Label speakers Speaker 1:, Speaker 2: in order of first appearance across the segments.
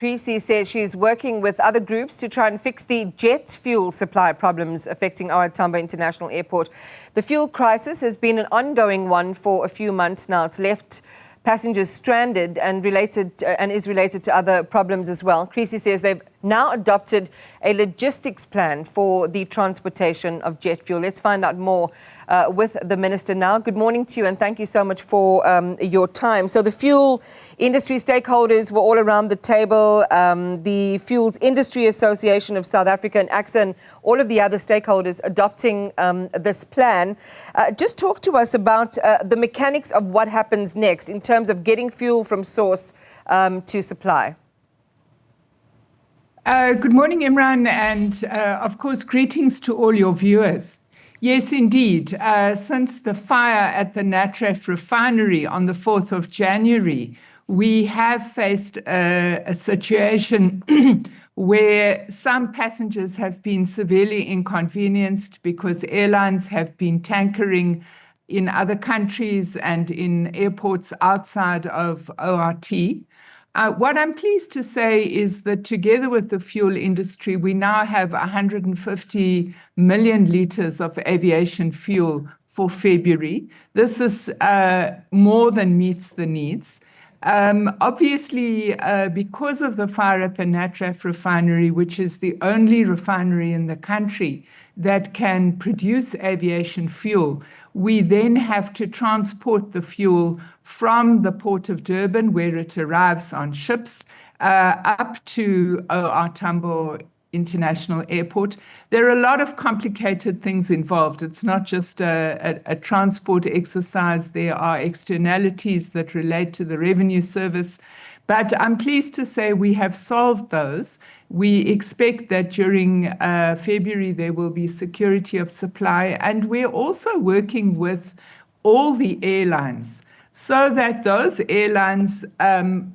Speaker 1: Creecy says she's working with other groups to try and fix the jet fuel supply problems affecting our Tambo International Airport. The fuel crisis has been an ongoing one for a few months now. It's left passengers stranded and is related to other problems as well. Creecy says they've now adopted a logistics plan for the transportation of jet fuel. Let's find out more with the Minister now. Good morning to you and thank you so much for your time. So the fuel industry stakeholders were all around the table. The Fuels Industry Association of South Africa and AXA and all of the other stakeholders adopting this plan. Just talk to us about the mechanics of what happens next in terms of getting fuel from source to supply.
Speaker 2: Good morning, Imran, and of course, greetings to all your viewers. Yes, indeed. Since the fire at the Newzroom refinery on the 4th of January, we have faced a situation where some passengers have been severely inconvenienced because airlines have been tankering in other countries and in airports outside of ORT. What I'm pleased to say is that together with the fuel industry, we now have 150 million litres of aviation fuel for February. This is more than meets the needs. Obviously, because of the fire at the Newzroom refinery, which is the only refinery in the country that can produce aviation fuel, we then have to transport the fuel from the port of Durban, where it arrives on ships, up to our Tambo International Airport. There are a lot of complicated things involved. It's not just a transport exercise. There are externalities that relate to the revenue service. But I'm pleased to say we have solved those. We expect that during February there will be security of supply, and we're also working with all the airlines so that those airlines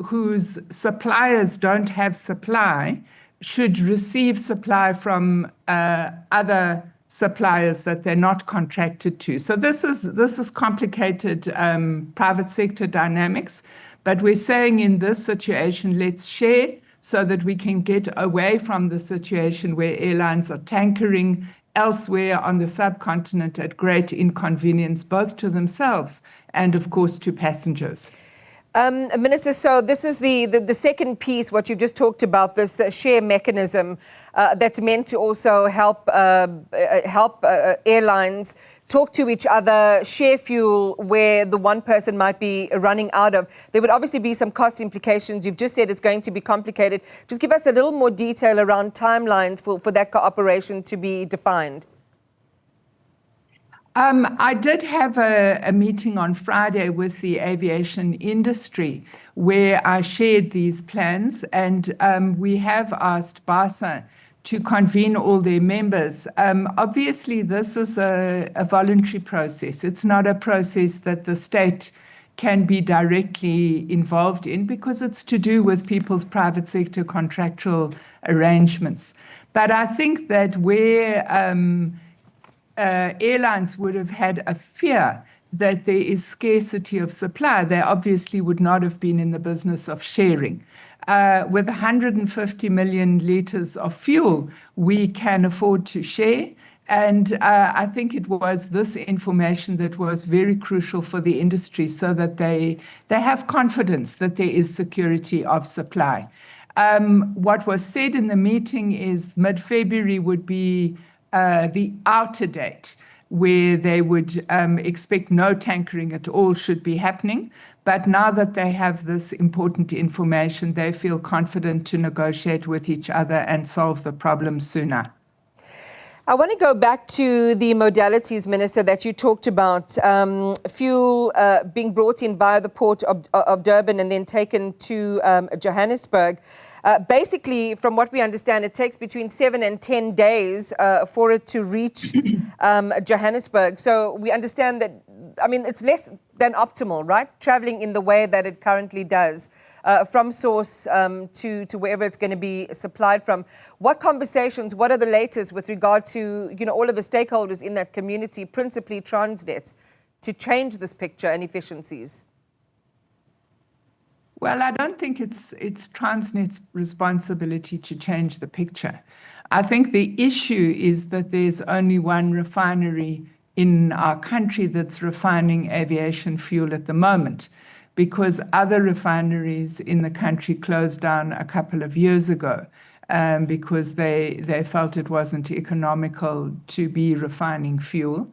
Speaker 2: whose suppliers don't have supply should receive supply from other suppliers that they're not contracted to. So this is complicated private sector dynamics, but we're saying in this situation, let's share so that we can get away from the situation where airlines are tankering elsewhere on the subcontinent at great inconvenience, both to themselves and, of course, to passengers.
Speaker 1: Minister, so this is the second piece, what you've just talked about, this share mechanism that's meant to also help airlines talk to each other, share fuel where the one person might be running out of. There would obviously be some cost implications. You've just said it's going to be complicated. Just give us a little more detail around timelines for that cooperation to be defined.
Speaker 2: I did have a meeting on Friday with the aviation industry where I shared these plans, and we have asked BASA to convene all their members. Obviously, this is a voluntary process. It's not a process that the state can be directly involved in because it's to do with people's private sector contractual arrangements. But I think that where airlines would have had a fear that there is scarcity of supply, they obviously would not have been in the business of sharing. With 150 million litres of fuel, we can afford to share. And I think it was this information that was very crucial for the industry so that they have confidence that there is security of supply. What was said in the meeting is mid-February would be the outer date where they would expect no tankering at all should be happening. But now that they have this important information, they feel confident to negotiate with each other and solve the problem sooner.
Speaker 1: I want to go back to the modalities, Minister, that you talked about. Fuel being brought in via the port of Durban and then taken to Johannesburg. Basically, from what we understand, it takes between 7 and 10 days for it to reach Johannesburg. So we understand that, I mean, it's less than optimal, right? Traveling in the way that it currently does, from source to wherever it's going to be supplied from. What conversations, what are the latest with regard to, all of the stakeholders in that community, principally Transnet, to change this picture and efficiencies?
Speaker 2: Well, I don't think it's Transnet's responsibility to change the picture. I think the issue is that there's only one refinery in our country that's refining aviation fuel at the moment, because other refineries in the country closed down a couple of years ago because they felt it wasn't economical to be refining fuel.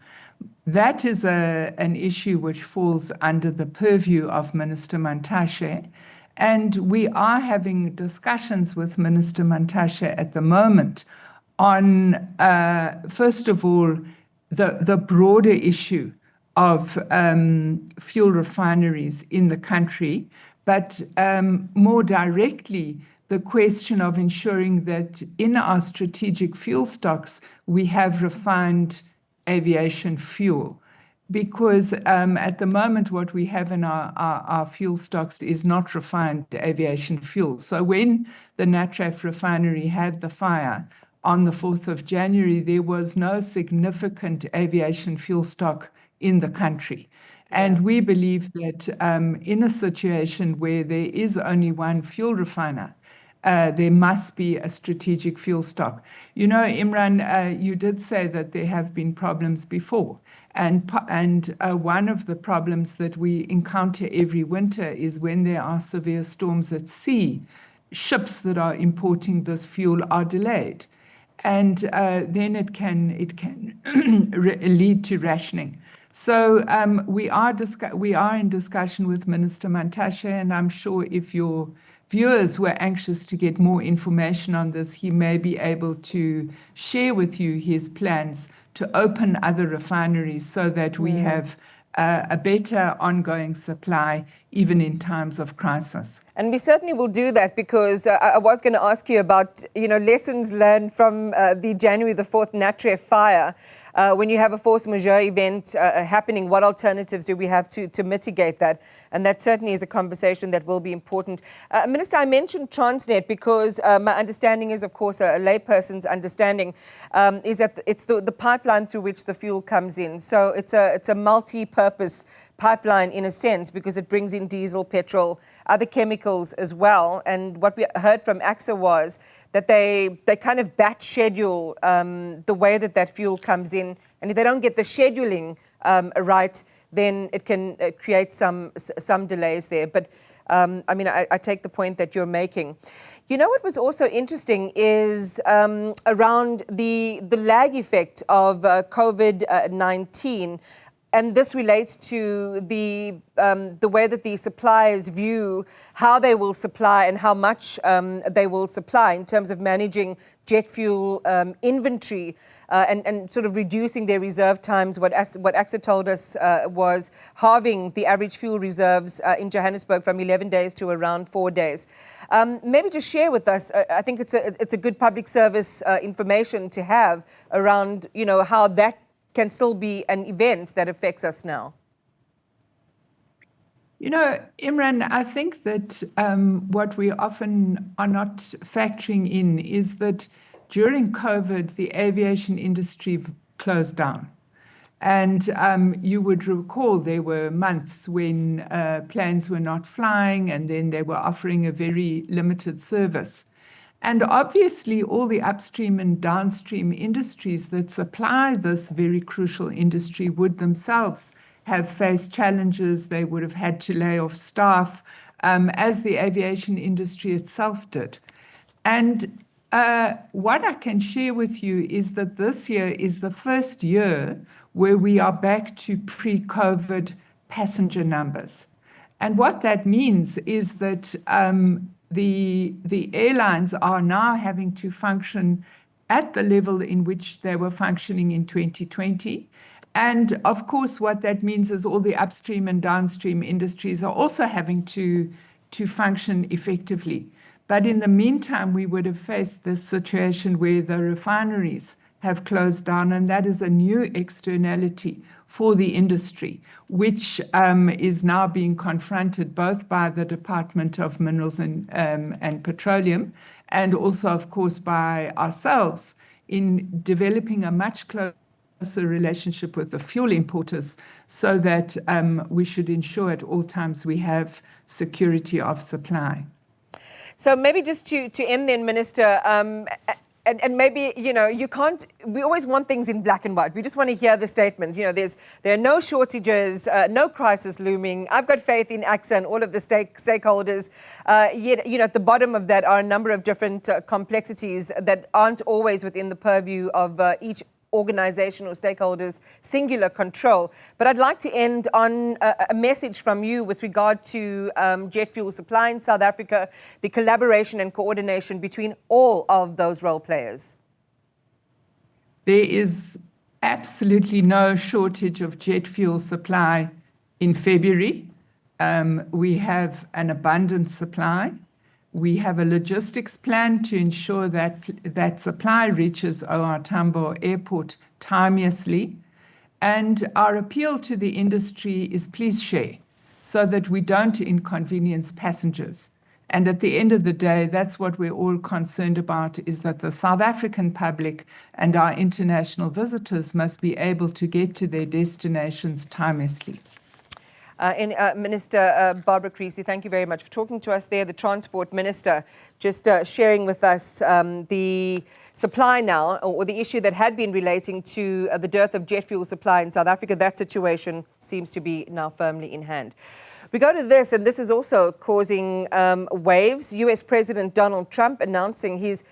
Speaker 2: That is an issue which falls under the purview of Minister Mantashe. And we are having discussions with Minister Mantashe at the moment on, first of all, the broader issue of fuel refineries in the country, but more directly, the question of ensuring that in our strategic fuel stocks, we have refined aviation fuel. Because at the moment, what we have in our fuel stocks is not refined aviation fuel. So when the Natref refinery had the fire on the 4th of January, there was no significant aviation fuel stock in the country. And we believe that in a situation where there is only one fuel refiner, there must be a strategic fuel stock. You know, Imran, you did say that there have been problems before. And one of the problems that we encounter every winter is when there are severe storms at sea, ships that are importing this fuel are delayed. And then it can lead to rationing. So we are in discussion with Minister Mantashe, and I'm sure if your viewers were anxious to get more information on this, he may be able to share with you his plans to open other refineries so that we have a better ongoing supply, even in times of crisis.
Speaker 1: And we certainly will do that, because I was going to ask you about, lessons learned from the January the 4th Natref fire. When you have a force majeure event happening, what alternatives do we have to mitigate that? And that certainly is a conversation that will be important. Minister, I mentioned Transnet because my understanding is, of course, a layperson's understanding, is that it's the pipeline through which the fuel comes in. So it's a multi-purpose pipeline in a sense, because it brings in diesel, petrol, other chemicals as well. And what we heard from AXA was that they kind of batch schedule the way that fuel comes in. And if they don't get the scheduling right, then it can create some delays there. But I take the point that you're making. You know what was also interesting is around the lag effect of COVID-19. And this relates to the way that the suppliers view how they will supply and how much they will supply in terms of managing jet fuel inventory and sort of reducing their reserve times. What AXA told us was halving the average fuel reserves in Johannesburg from 11 days to around 4 days. Maybe just share with us, I think it's a good public service information to have around, how that can still be an event that affects us now.
Speaker 2: Imran, I think that what we often are not factoring in is that during COVID, the aviation industry closed down. And you would recall there were months when planes were not flying, and then they were offering a very limited service. And obviously, all the upstream and downstream industries that supply this very crucial industry would themselves have faced challenges. They would have had to lay off staff, as the aviation industry itself did. And what I can share with you is that this year is the first year where we are back to pre-COVID passenger numbers. And what that means is that the airlines are now having to function at the level in which they were functioning in 2020. And of course, what that means is all the upstream and downstream industries are also having to function effectively. But in the meantime, we would have faced this situation where the refineries have closed down, and that is a new externality for the industry, which is now being confronted both by the Department of Minerals and Petroleum, and also, of course, by ourselves in developing a much closer a relationship with the fuel importers so that we should ensure at all times we have security of supply.
Speaker 1: So maybe just to end then, Minister, and maybe, you know, we always want things in black and white. We just want to hear the statement. You know, there are no shortages, no crisis looming. I've got faith in AXA and all of the stakeholders. Yet, you know, at the bottom of that are a number of different complexities that aren't always within the purview of each organisation or stakeholders' singular control. But I'd like to end on a message from you with regard to jet fuel supply in South Africa, the collaboration and coordination between all of those role players.
Speaker 2: There is absolutely no shortage of jet fuel supply in February. We have an abundant supply. We have a logistics plan to ensure that that supply reaches OR Tambo Airport timeously. And our appeal to the industry is please share so that we don't inconvenience passengers. And at the end of the day, that's what we're all concerned about, is that the South African public and our international visitors must be able to get to their destinations timeously.
Speaker 1: Minister Barbara Creecy, thank you very much for talking to us there. The Transport Minister just sharing with us the supply now, or the issue that had been relating to the dearth of jet fuel supply in South Africa. That situation seems to be now firmly in hand. We go to this, and this is also causing waves. US President Donald Trump announcing his